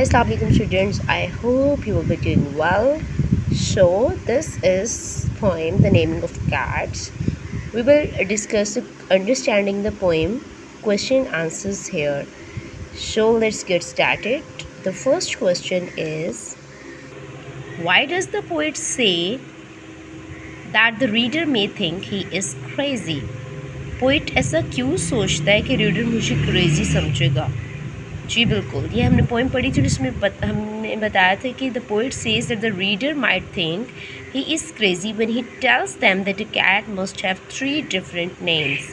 Assalamu alaikum students, I hope you will be doing well. So this is poem The Naming of Cats. We will discuss understanding the poem, question answers here. So let's get started. The first question is, why does the poet say that the reader may think he is crazy? Poet ऐसा क्यों सोचता है कि reader मुझे crazy समझेगा? जी बिल्कुल, ये हमने पोइम पढ़ी थी जिसमें हमने बताया था कि the poet says that the reader might think he is crazy when he tells them that a cat must have 3 different names.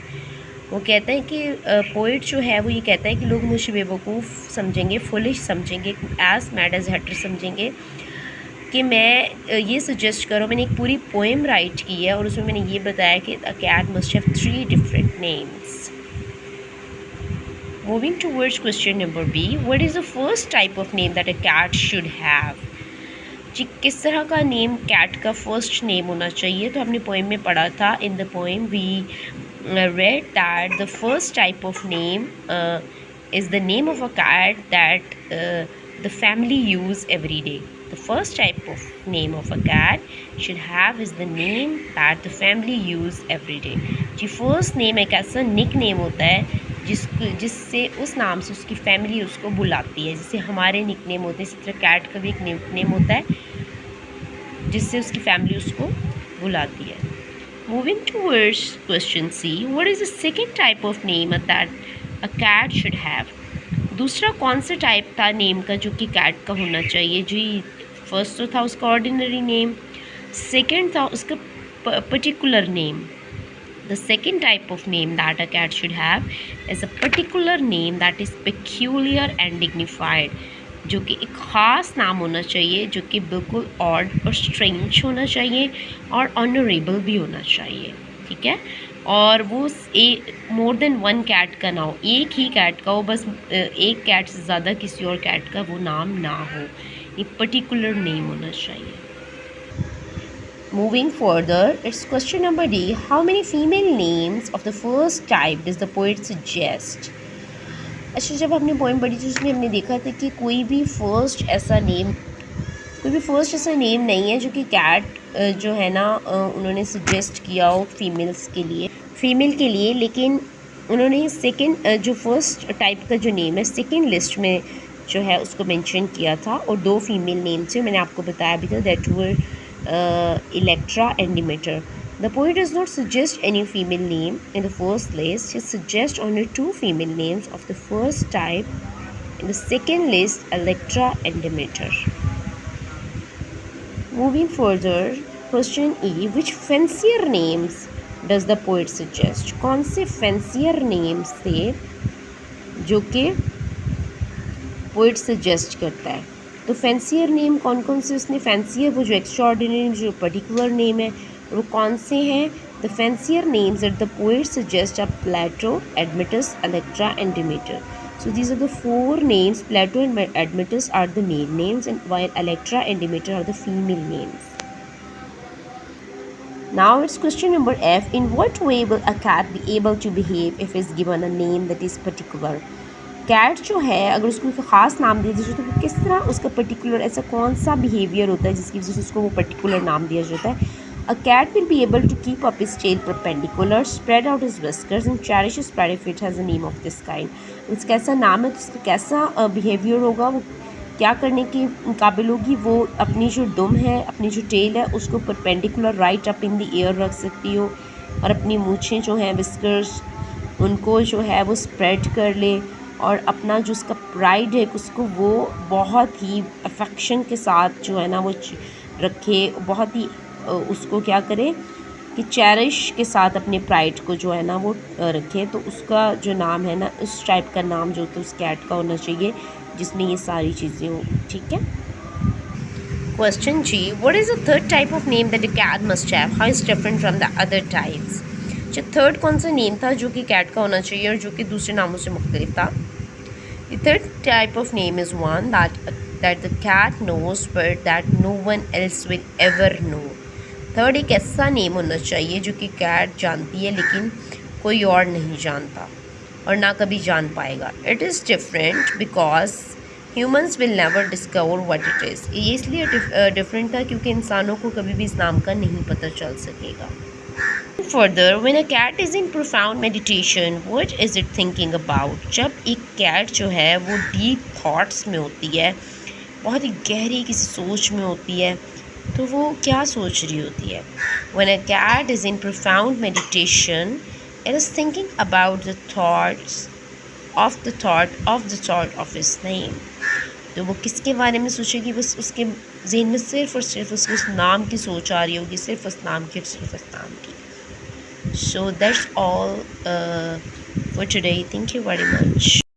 वो कहते हैं कि पोइट जो है वो ये कहता है कि लोग मुझे बेवकूफ़ समझेंगे, फुलिश समझेंगे, एज मैड एज हैटर समझेंगे कि मैं ये सजेस्ट करो। मैंने एक पूरी पोएम राइट की है और उसमें मैंने ये बताया कि a cat must have 3 different names. Moving towards question number B, what is the first type of name that a cat should have? जी, किस तरह का नेम कैट का फर्स्ट नेम होना चाहिए? तो हमने पोएम में पढ़ा था, in the poem we read that the first type of name is the name of a cat that the family use every day. The first type of name of a cat should have is the name that the family use every day. Ji, first name एक ऐसा nick name होता है जिससे उस नाम से उसकी family उसको बुलाती है। जैसे हमारे निक नेम होते हैं, इसी तरह कैट का भी एक निक नेम होता है जिससे उसकी फैमिली उसको बुलाती है। Moving towards question C, what is the second type of name that a cat should have? दूसरा कौन सा टाइप था नेम का जो कि कैट का होना चाहिए? जी, फर्स्ट तो था उसका ऑर्डिनरी नेम, सेकंड था उसका particular name. The second type of name that a cat should have is a particular name that is peculiar and dignified, जो कि एक ख़ास नाम होना चाहिए, जो कि बिल्कुल ऑड और स्ट्रेंज होना चाहिए और ऑनरेबल भी होना चाहिए। ठीक है, और वो मोर देन वन कैट का ना हो, एक ही कैट का हो, बस एक कैट से ज़्यादा किसी और कैट का वो नाम ना हो, एक पर्टिकुलर नेम होना चाहिए। Moving further, it's question number D. How many female names of the first type does the poet suggest? अच्छा, जब हमने पोएम पढ़ी थी उसमें हमने देखा था कि कोई भी फर्स्ट ऐसा नेम नहीं है जो कि कैट जो है ना उन्होंने सजेस्ट किया हो फीमेल के लिए, लेकिन उन्होंने सेकंड जो फर्स्ट टाइप का जो नेम है सेकंड लिस्ट में जो है उसको मेंशन किया था, और 2 फीमेल नेम थे, मैंने आपको बताया भी था, that were Electra and Demeter. The poet does not suggest any female name in the first list. He suggests only 2 female names of the first type. In the second list, Electra and Demeter. Moving further, question E. Which fancier names does the poet suggest? कौन से fancier names थे जो कि poet suggest करता है? तो fancier name कौन कौन से उसने फैंसियर, वो जो एक्स्ट्रा ऑर्डिनरी जो पर्टिकुलर नेम है वो कौन से हैं? The fancier names that the poet suggest are Plato, Admetus, Electra and Demeter. So these are the 4 names. Plato and Admetus are the male names, and while Electra and Demeter are the female names. Now it's question number F. In what way will a cat be able to behave if is given a name that is particular? Cat जो है अगर उसको ख़ास नाम दिया जाए तो वो किस तरह उसका पर्टिकुलर ऐसा कौन सा बिहेवियर होता है जिसकी वजह से उसको वो पर्टिकुलर नाम दिया जाता है? A cat will be able to keep up his tail perpendicular, spread out his whiskers and cherish his pride if it has a name of this kind. उसका कैसा नाम है तो उसका कैसा बिहेवियर होगा, वो क्या करने के काबिल होगी? वो अपनी जो दुम है, अपनी जो टेल है उसको perpendicular right up in the air रख सकती हो, और अपनी मूँछें जो हैं विस्कर्स उनको जो है वो स्प्रेड कर ले, और अपना जो उसका प्राइड है उसको वो बहुत ही अफेक्शन के साथ जो है ना वो रखे, बहुत ही उसको क्या करे कि चेरिश के साथ अपने प्राइड को जो है ना वो रखे. तो उसका जो नाम है ना उस टाइप का नाम जो तो उस कैट का होना चाहिए जिसमें ये सारी चीज़ें हों. ठीक है. क्वेश्चन जी, what is the third type of name that a cat must have? How is different from the other types? अच्छा, थर्ड कौन सा नेम था जो कि कैट का होना चाहिए और जो कि दूसरे नामों से मुख्तलिफ था? The third type of name is one that the cat knows but that no one else will ever know. Third एक ऐसा नेम होना चाहिए जो कि कैट जानती है लेकिन कोई और नहीं जानता और ना कभी जान पाएगा. It is different because humans will never discover what it is. ये इसलिए डिफरेंट था क्योंकि इंसानों को कभी भी इस नाम का नहीं पता चल सकेगा। Further, when a cat is in profound meditation what is it thinking about. जब एक कैट जो है वो डीप थॉट्स में होती है, बहुत ही गहरी किसी सोच में होती है, तो वो क्या सोच रही होती है। When a cat is in profound meditation it is thinking about the thoughts of of his name. तो वो किसके बारे में सोचेगी, बस उसके जहन में सिर्फ और सिर्फ उसके उस नाम की सोच आ रही होगी, सिर्फ उस नाम की, सिर्फ उस नाम की। So that's all for today. Thank you very much.